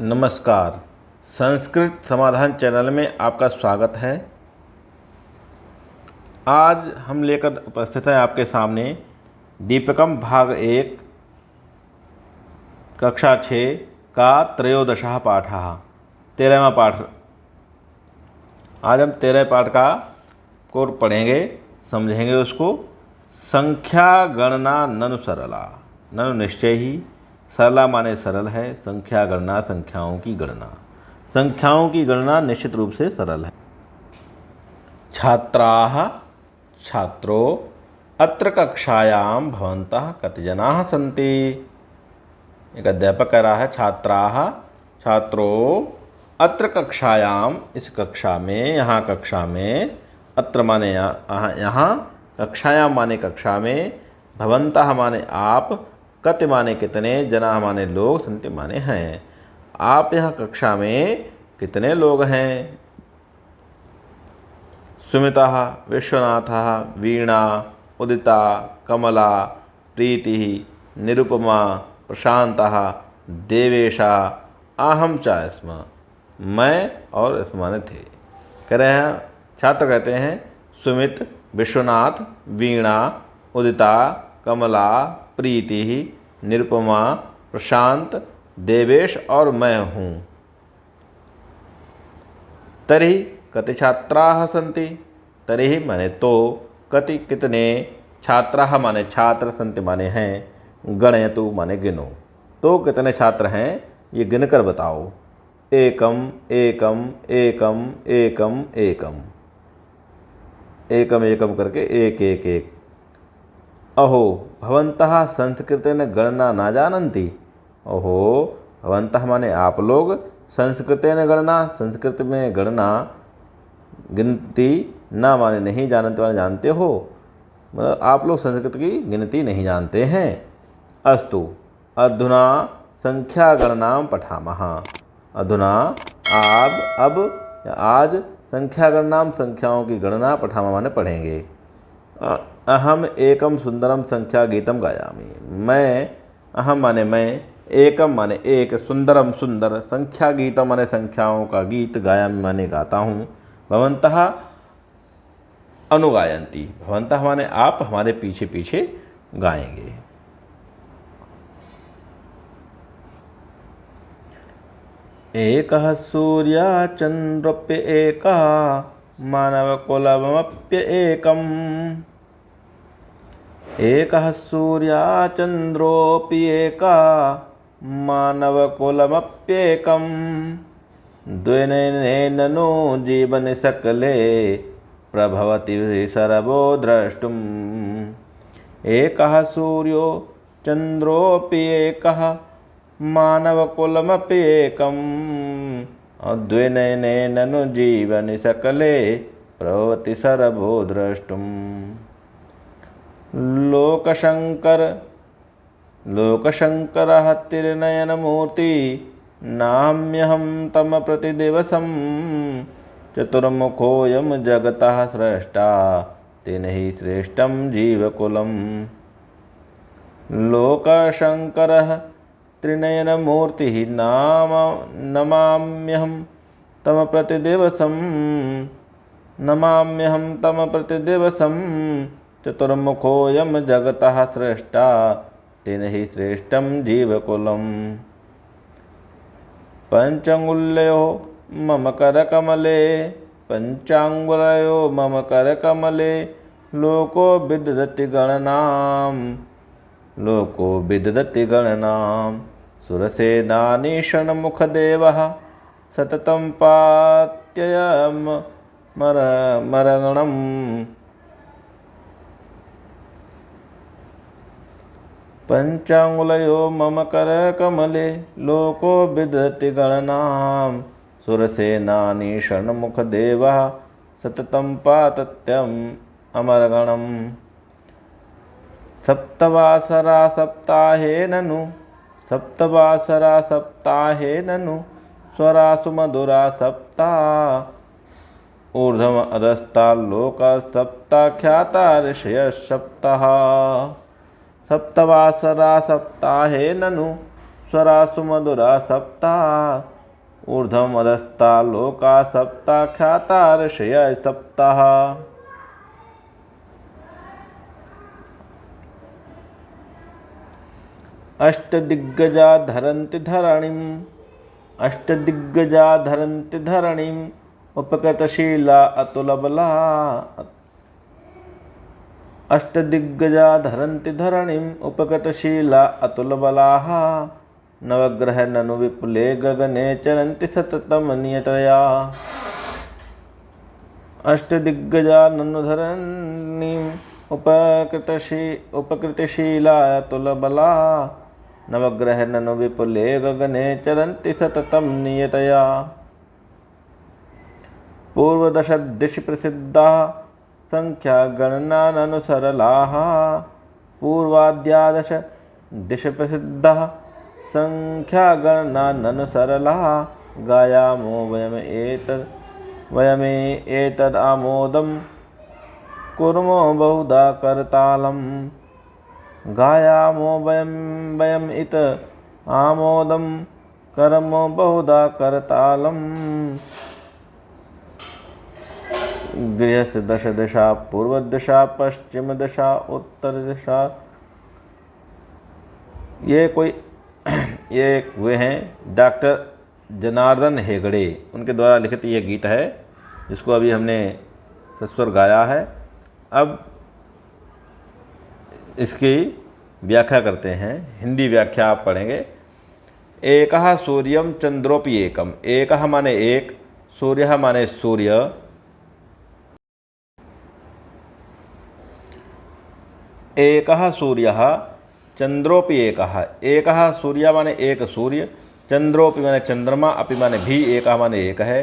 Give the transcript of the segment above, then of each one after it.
नमस्कार। संस्कृत समाधान चैनल में आपका स्वागत है। आज हम लेकर उपस्थित हैं आपके सामने दीपकम भाग 1 कक्षा 6 का त्रयोदशः पाठः 13वां पाठ। आज हम 13वें पाठ को पढ़ेंगे, समझेंगे उसको। संख्या गणना ननु सरला, ननु निश्चय ही, सरला माने सरल है। संख्या गणना संख्याओं की गणना, संख्याओं की गणना निश्चित रूप से सरल है। छात्राः छात्रो अत्र कक्षायां भवन्तः कति जनाः सन्ति। एक अध्यापक कह रहा है छात्राः छात्रो अत्र कक्षायां, इस कक्षा में, यहाँ कक्षा में, अत्र माने यहाँ, कक्षायां माने कक्षा में, भवन्तः माने आप, कति माने कितने, जना माने लोग, संति माने हैं। आप यहाँ कक्षा में कितने लोग हैं। सुमिता, विश्वनाथ, वीणा, उदिता, कमला, प्रीति, निरुपमा, प्रशांत, देवेश, अहम च स्म, मैं और स्म माने थे। कह रहे हैं, छात्र कहते हैं सुमित, विश्वनाथ, वीणा, उदिता, कमला, प्रीति, निरुपमा, प्रशांत, देवेश और मैं हूँ। तर्हि कति छात्राः सन्ति। तर्हि माने तो, कति कितने, छात्राः माने छात्र, सन्ति माने हैं, गणयतु माने गिनो। तो कितने छात्र हैं ये गिनकर बताओ। एकम एकम एकम एकम एकम, एकम एकम करके एक एक एक। अहो भवन्तः संस्कृतेन गणना न जानन्ति। अहो भवन्तः माने आप लोग, संस्कृतेन गणना संस्कृत में गणना, गिनती, न माने नहीं, जानन्ति माने जानते हो, मतलब आप लोग संस्कृत की गिनती नहीं जानते हैं। अस्तु अधुना संख्या गणनां पठामः। अधुना आज संख्या गणनां संख्याओं की गणना पठामः माने पढ़ेंगे। अहम एकम सुंदरम संख्या गीतम गायामि। मैं, अहम माने मैं, एकम माने एक, सुंदरम सुंदर, संख्या गीतम माने संख्याओं का गीत, गायामि माने गाता हूँ। भवन्तः अनुगायन्ति, भवन्तः माने आप हमारे पीछे पीछे गाएंगे। एकः सूर्यः चन्द्रोऽप्य एकः मानवकुलमप्य एकम्। एकः सूर्यः चन्द्रोऽपि एकः मानवकुलमप्येकम्। द्विनयनेन नो जीवने सकले प्रभवति सर्वो द्रष्टुम्। एकः सूर्यो चन्द्रोऽपि एकः मानवकुलमप्येकम्। द्विनयनेन नु जीवने सकले प्रभवति सर्वो द्रष्टुम्। लोकशंकरः त्रिनयनमूर्ति नाम्यहं तम प्रतिदिवसं। चतुर्मुखोऽयं जगतः स्रष्टा तेन हि श्रेष्ठं जीवकुलम्। लोकशंकरः त्रिनयनमूर्तिः नमाम्यहं तम प्रतिदिवसं। चतुर्मुखोऽयं जगतः स्रष्टा तेन हि श्रेष्ठं जीवकुलम्। पंचांगुल्यो मम करकमले, पंचांगुलयो मम करकमले। लोको विदधति गणनां। सुरसेनानी षण्मुखदेवः सततं पात्ययम् मरगणम्। पंचांगुलयो मम करकमले, लोको विदधति गणनां। सुरसेनानी षण्मुखदेवः सततं पात्ययम् अमरगणम्। सप्तवासरा सप्ताहे ननु स्वरासु मधुरा सप्ता। ऊर्ध्वम अधस्ता लोका सप्ताख्याता ऋषयः सप्तः। सप्तवासरा सप्ताहे ननु स्वरा सुमधुरा सप्ता ऊर्ध्वम अधस्ता लोका सप्ता ख्याता ऋषय सप्ताह। अष्टदिग्गजा धरन्ति धरणिम् अष्टदिग्गजा धरन्ति धरणिम् उपकृतशीला अतुलबला। अष्टदिग्गजा धरन्ति धरणिम् उपकृतशीला अतुलबलाः नवग्रह ननु विपुले गगने चरन्ति सततं नियतया। अष्टदिग्गजा ननु धरणिम् उपकृतशीला अतुलबला नवग्रह ननु विपुले गगने चरन्ति सततं नियतया। पूर्वदश दिशि प्रसिद्धाः संख्या गणना ननु सरलाः पूर्वाद्यादश दिशि प्रसिद्धाः संख्या गणना ननु सरलाः गायामो वयमेतद् आमोदं कुर्मो बहुधा करतालम्। गायामो वयम् इत आमोदं कर्मो बहुधा करतालम्। गृहस्य दश दिशा पूर्व दिशा पश्चिम दिशा उत्तर दिशा। ये वे हैं डॉक्टर जनार्दन हेगड़े, उनके द्वारा लिखित यह गीत है जिसको अभी हमने सस्वर गाया है। अब इसकी व्याख्या करते हैं, हिंदी व्याख्या आप पढ़ेंगे। एकः सूर्यम चंद्रोपि एकम। एकः माने एक, सूर्यः माने सूर्य, एकः सूर्यः चंद्रोपि एकः। एकः सूर्य माने एक सूर्य, चंद्रोपि माने चंद्रमा, अपि माने भी, एकः माने एक है।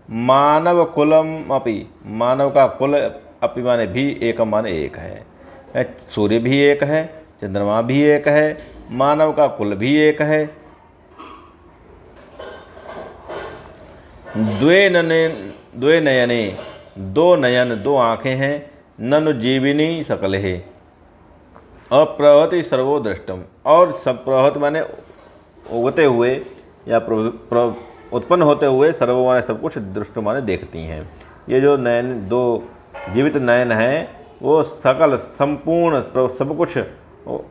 मानव कुलम अपि, मानव का कुल, अपि माने भी, एकम माने एक है। सूर्य भी एक है, चंद्रमा भी एक है, मानव का कुल भी एक है। द्वे नयने, दो नयन, दो आँखें हैं। ननु जीविनी सकल है। अप्रहति सर्वो दृष्टम, और सब प्रहत माने उगते हुए या उत्पन्न होते हुए, सर्वो माने सब कुछ, दृष्ट माने देखती हैं। ये जो नयन, दो जीवित नयन हैं वो सकल संपूर्ण सब कुछ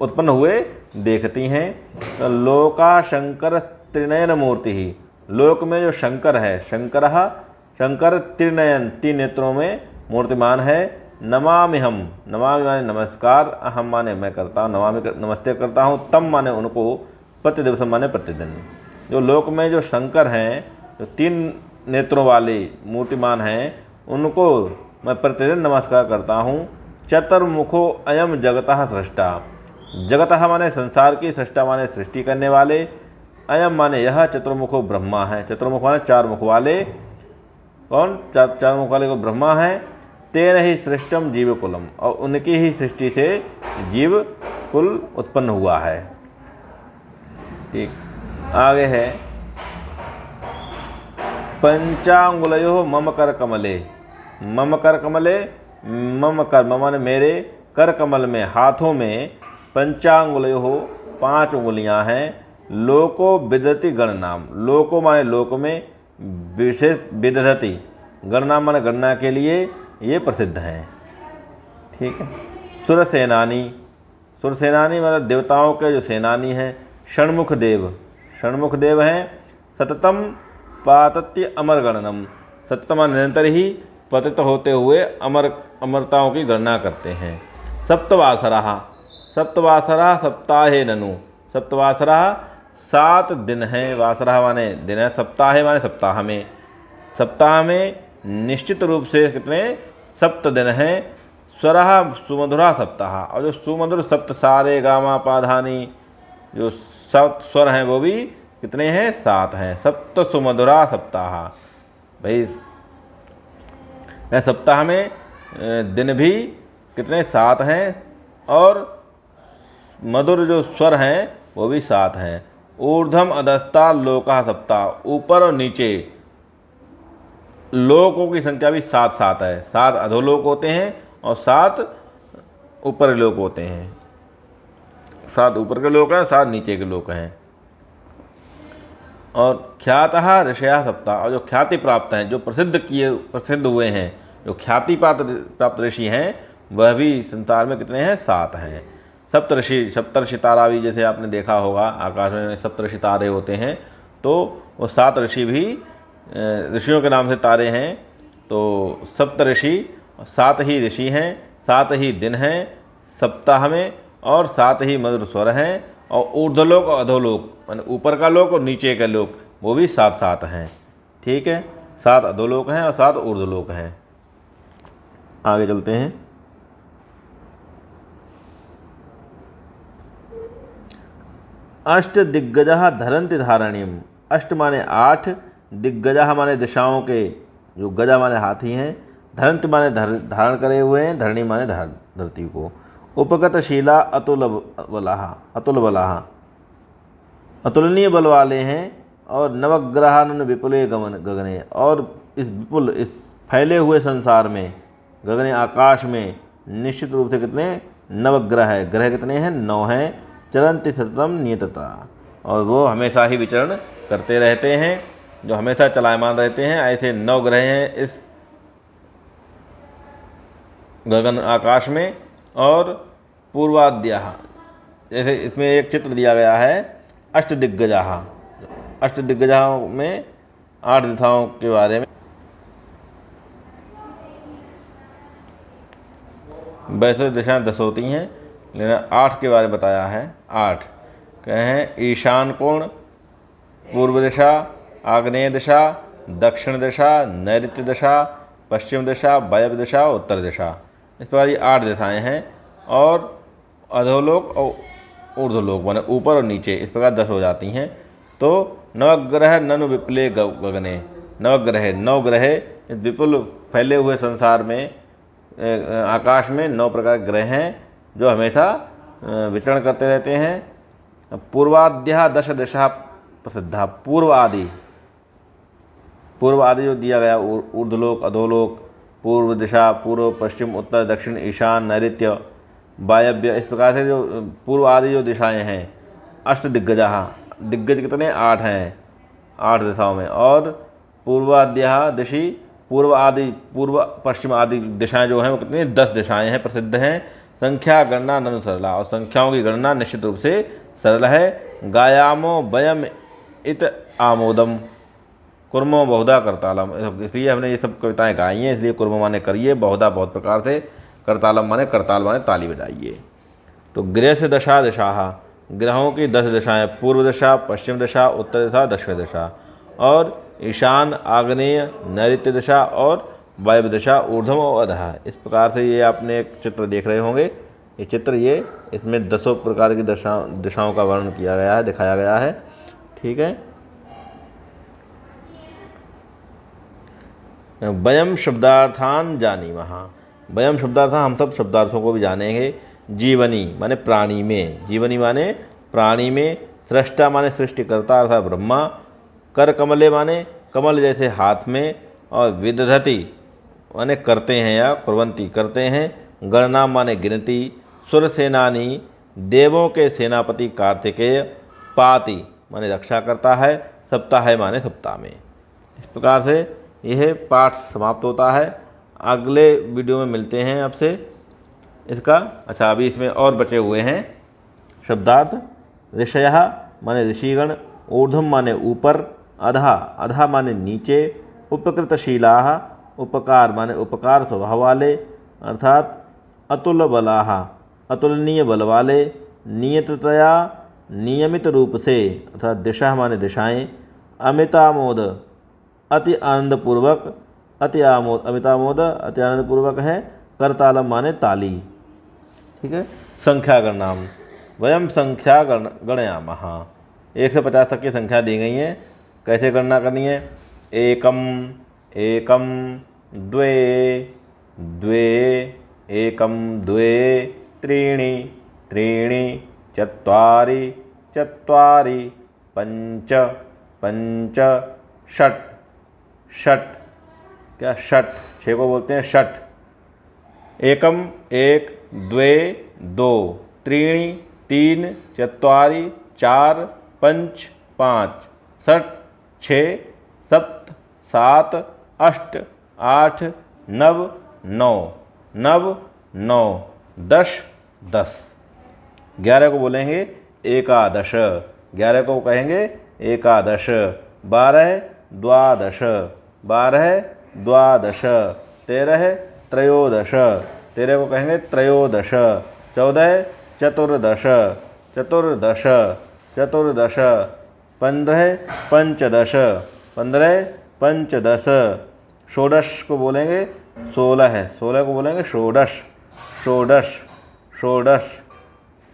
उत्पन्न हुए देखती हैं। तो लोका शंकर त्रिनयन मूर्ति ही, लोक में जो शंकर है, शंकर त्रिनयन, तीन नेत्रों में मूर्तिमान है। नमामि हम, नमामि माने नमस्कार, अहम माने मैं करता हूँ, नमामि नमस्ते करता हूँ, तम माने उनको, प्रतिदिवस माने प्रतिदिन। जो लोक में जो शंकर हैं, जो तीन नेत्रों वाले मूर्तिमान हैं, उनको मैं प्रतिदिन नमस्कार करता हूँ। चतुर्मुखो अयम जगतः सृष्टा। जगतः माने संसार की, सृष्टा माने सृष्टि करने वाले, अयम माने यह, चतुर्मुखो ब्रह्मा है। चतुर्मुख माने चार मुख वाले, कौन? चार मुख वाले को ब्रह्मा है। तेन ही सृष्टम जीव कुलम, और उनकी ही सृष्टि से जीव कुल उत्पन्न हुआ है। ठीक, आगे है पंचांगुलयो मम कर कमले। मम कर कमले, मम कर माने मेरे, कर कमल में, हाथों में, पंचांगुलयो, पांच उंगलियां हैं। लोको विदति गणनाम, लोको माने लोक में, विशेष विदधति, गणनाम माने गणना के लिए ये प्रसिद्ध हैं। ठीक है। सुरसेनानी, सुरसेनानी मतलब देवताओं के जो सेनानी हैं। षण्मुख देव, षण्मुख देव हैं। सततम पातत्य अमर गणनम, सततम निरंतर ही पतित होते हुए अमरताओं की गणना करते हैं। सप्तवासरा, सप्तवासरा सप्ताहे ननु, सप्तवासरा 7 दिन हैं। वासरा माने दिन है, सप्ताहे माने सप्ताह में। सप्ताह में निश्चित रूप से कितने? 7 दिन हैं। स्वरः सुमधुरा सप्ताह, और जो सुमधुर सप्त, सारे गामा पाधानी, जो सप्त स्वर हैं वो भी कितने हैं? 7 हैं। सप्त सुमधुरा सप्ताह। भाई सप्ताह में दिन भी कितने? 7 हैं, और मधुर जो स्वर हैं वो भी 7 हैं। ऊर्ध्वम अधस्ता लोका सप्ताह, ऊपर और नीचे लोकों की संख्या भी 7 है। 7 अधोलोक होते हैं और 7 ऊपर लोक होते हैं। 7 ऊपर के लोक हैं, 7 नीचे के लोक हैं। और ख्यातः ऋषयः सप्त, और जो ख्याति प्राप्त हैं, जो प्रसिद्ध हुए हैं, जो ख्याति प्राप्त ऋषि हैं, वह भी संसार में कितने हैं? 7 हैं। सप्तर्षि तारा भी जैसे आपने देखा होगा, आकाश में सप्तर्षि तारे होते हैं, तो वो 7 ऋषि भी ऋषियों के नाम से तारे हैं। तो सप्तऋषि 7 ही ऋषि हैं, 7 ही दिन हैं सप्ताह में, और 7 ही मधुर स्वर हैं, और ऊर्ध्वलोक और अधोलोक माने ऊपर का लोक और नीचे का लोक, वो भी 7 हैं। ठीक है, 7 अधोलोक हैं और 7 ऊर्ध्वलोक हैं। आगे चलते हैं। अष्ट दिग्गजः धरन्ति धारणीम, अष्ट माने 8, दिग्गजः माने दिशाओं के, जो गजा माने हाथी हैं, धरंत माने धारण करे हुए हैं, धरणी माने धरती को। उपगतशीला अतुल बलाहा, अतुलनीय बल वाले हैं, और नवग्रहान विपुले गगने, और इस फैले हुए संसार में, गगने आकाश में निश्चित रूप से कितने? नवग्रह है। ग्रह कितने हैं? 9 हैं। चलंति सततम नियतता, और वो हमेशा ही विचरण करते रहते हैं, जो हमेशा चलायमान रहते हैं। ऐसे 9 ग्रह हैं इस गगन आकाश में। और पूर्वाद्या, जैसे इसमें एक चित्र दिया गया है, अष्टदिग्गजा, अष्टदिग्गजाओं में 8 दिशाओं के बारे में। वैसे दिशाएं 10 होती हैं, लेकिन 8 के बारे में बताया है। 8 कहे हैं, ईशान कोण, पूर्व दिशा, आग्नेय दिशा, दक्षिण दिशा, नैऋत्य दिशा, पश्चिम दिशा, वायव्य दिशा, उत्तर दिशा। इस प्रकार ये 8 दिशाएं हैं। और अधोलोक और ऊर्ध्वलोक माने ऊपर और नीचे, इस प्रकार 10 हो जाती हैं। तो नवग्रह ननु विपुले गगने, नवग्रह 9 ग्रह इस विपुल फैले हुए संसार में, आकाश में 9 प्रकार ग्रह हैं, जो हमेशा विचरण करते रहते हैं। पूर्वाद्या 10 दिशा प्रसिद्धा, पूर्व आदि जो दिया गया, ऊर्ध्वलोक, अधोलोक, पूर्व दिशा, पूर्व, पश्चिम, उत्तर, दक्षिण, ईशान, नैऋत्य, वायव्य, इस प्रकार से जो पूर्व आदि जो दिशाएं हैं। अष्ट दिग्गजा, दिग्गज कितने? 8 हैं, 8 दिशाओं में। और पूर्वाद्या दिशि, पूर्व पश्चिम आदि दिशाएं जो हैं, वो कितनी? 10 दिशाएं हैं, प्रसिद्ध हैं। संख्या गणना ननु सरला, और संख्याओं की गणना निश्चित रूप से सरल है। गायामो वयम इत आमोदम, कुर्मो बहुधा करतालम, इसलिए हमने ये सब कविताएं गाई हैं। इसलिए कुर्म माने करिए, बहुधा बहुत प्रकार से, करतालम माने करताल माने ताली बजाइए। तो गृह से दिशा, ग्रहों की 10 दिशाएं, पूर्व दिशा, पश्चिम दिशा, उत्तर दिशा, दक्षिण दिशा, और ईशान, आग्नेय, नैऋत्य दिशा, और वायव्य दिशा, ऊर्ध्व और अधः। इस प्रकार से ये आपने एक चित्र देख रहे होंगे। ये चित्र, ये इसमें 10 प्रकार की दिशाओं का वर्णन किया गया है, दिखाया गया है। ठीक है। वयम शब्दार्थान जानीमः, वयम शब्दार्थान, हम सब शब्दार्थों को भी जानेंगे। जीवनी माने प्राणी में, जीवनी माने प्राणी में, सृष्टा माने सृष्टिकर्ता अर्थात ब्रह्मा, कर कमले माने कमल जैसे हाथ में, और विदधति माने करते हैं या कुर्वन्ति करते हैं, गणना माने गिनती, सुर सेनानी देवों के सेनापति कार्तिकेय, पाति माने रक्षा करता है, सप्ताह माने सप्ताह में। इस प्रकार से यह पाठ समाप्त होता है। अगले वीडियो में मिलते हैं आपसे इसका। अच्छा, अभी इसमें और बचे हुए हैं शब्दार्थ। ऋषयः माने ऋषिगण, ऊर्ध्वम माने ऊपर, अधः माने नीचे, उपकृतशीलाः, उपकार माने उपकार स्वभाव वाले अर्थात अतुल बलाः, अतुलनीय बल वाले, नियततया नियमित रूप से अर्थात दिशा माने दिशाएं, अमितामोद अति आनंदपूर्वक, अमितामोद अति आनंदपूर्वक है, करतालम माने ताली। ठीक है। संख्या गणनाम, वयम संख्या गणयामः, 150 तक की संख्या दी गई है। कैसे गणना करनी है? एकम एकम, द्वे द्वे, एकम द्वे, त्रीणि त्रीणि, चत्वारि चत्वारि, पंच पंच, षट् षट्, क्या षट्, 6 को बोलते हैं षट्। एकम 1, द्वे 2, त्रीणि 3, चत्वारि 4, पंच 5, षट् 6 7 7 8 8 9 9 9 9 10 10। 11 को बोलेंगे एकादश, 11 को कहेंगे एकादश। 12 द्वादश, 12 द्वादश। 13 त्रयोदश, 13 को कहेंगे त्रयोदश। 14 चतुर्दश, चतुर्दश चतुर्दश। 15 पंचदश, 15 पंचदश। षोडश को बोलेंगे 16 है, 16 को बोलेंगे षोडश, षोडश षोडश।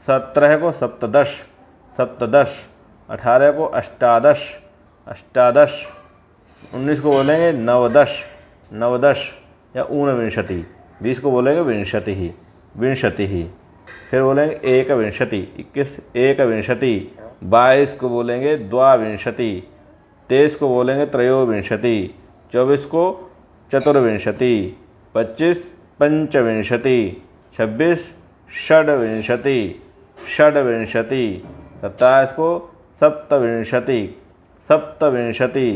17 को सप्तदश, सप्तदश। 18 को अष्टादश, अष्टादश। 19 को बोलेंगे नवदश, नवदश या ऊनविंशति। 20 को बोलेंगे विंशति, विंशति। फिर बोलेंगे एकविंशति, 21 एकविंशति। 22 को बोलेंगे द्वाविंशति। 23 को बोलेंगे त्रयोविंशति। 24 को चतुर्विंशति। 25 पंचविंशति। 26 षड्विंशति, षड्विंशति। 27 को सप्तविंशति, सप्तविंशति।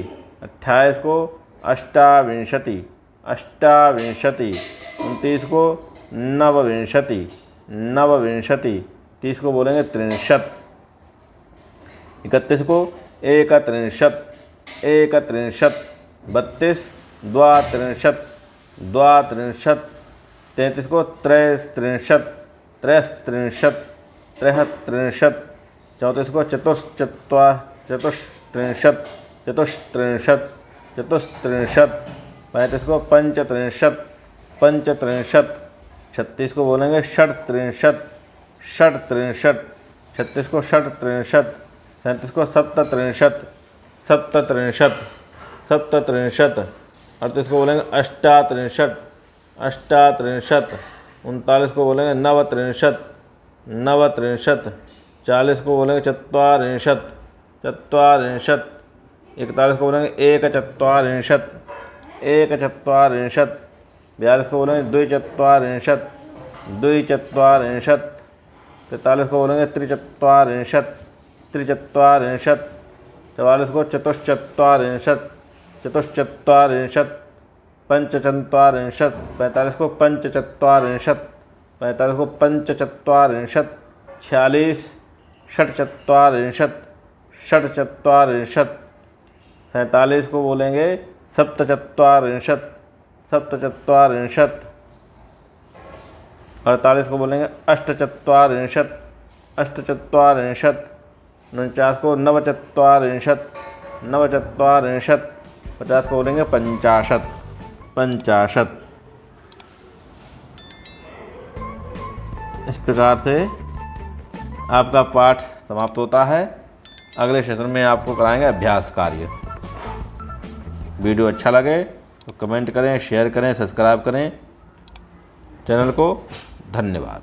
28 को अष्टाविंशति, अष्टाविंशति। 29 को नवविंशति, नवविंशति। 30 को बोलेंगे त्रिंशत। 31 को एकत्रिंशत, एकत्रिंशत। 32 द्वात्रिंशत, द्वात्रिंशत। 33 को त्रैस्त्रिंशत, त्रैस्त्रिंशत, त्रैहत्रिंशत। 34 को चतुस्त्रिंशत, चतुस्त्रिंशत, चतुस्त्रिंशत। 35 को पंचत्रिंशत, पंचत्रिंशत। 36 को बोलेंगे षट्त्रिंशत, षट्त्रिंशत। 36 को षट्त्रिंशत। 37 को सप्तत्रिंशत, सप्तत्रिंशत, सप्तत्रिंशत। 38 को बोलेंगे अष्टात्रिंशत, अष्टात्रिंशत। 39 को बोलेंगे नवत्रिंशत, नवत्रिंशत। 40 को बोलेंगे चत्वारिंशत, चत्वारिंशत। 41 को बोलेंगे एकचत्वारिंशत, एकचत्वारिंशत। 42 को बोलेंगे द्विचत्वारिंशत, द्विचत्वारिंशत। 43 को बोलेंगे त्रिचत्वारिंशत, त्रिचत्वारिंशत। 44 को चतुश्चत्वारिंशत, चतुश्चत्वारिंशत। पंचचत्वारिंशत। 45 को पंचचत्वारिंशत, 45 को पंचचत्वारिंशत। 46 षट्चत्वारिंशत, षट्चत्वारिंशत। 47 को बोलेंगे सप्तचत्वारिंशत, सप्तचत्वारिंशत। 48 को बोलेंगे अष्टचत्वारिंशत, अष्टचत्वारिंशत। 49 को नवचत्वारिंशत, नवचत्वारिंशत। 50 को बोलेंगे पंचाशत, पंचाशत। इस प्रकार से आपका पाठ समाप्त होता है। अगले सेशन में आपको कराएंगे अभ्यास कार्य। वीडियो अच्छा लगे तो कमेंट करें, शेयर करें, सब्सक्राइब करें चैनल को। धन्यवाद।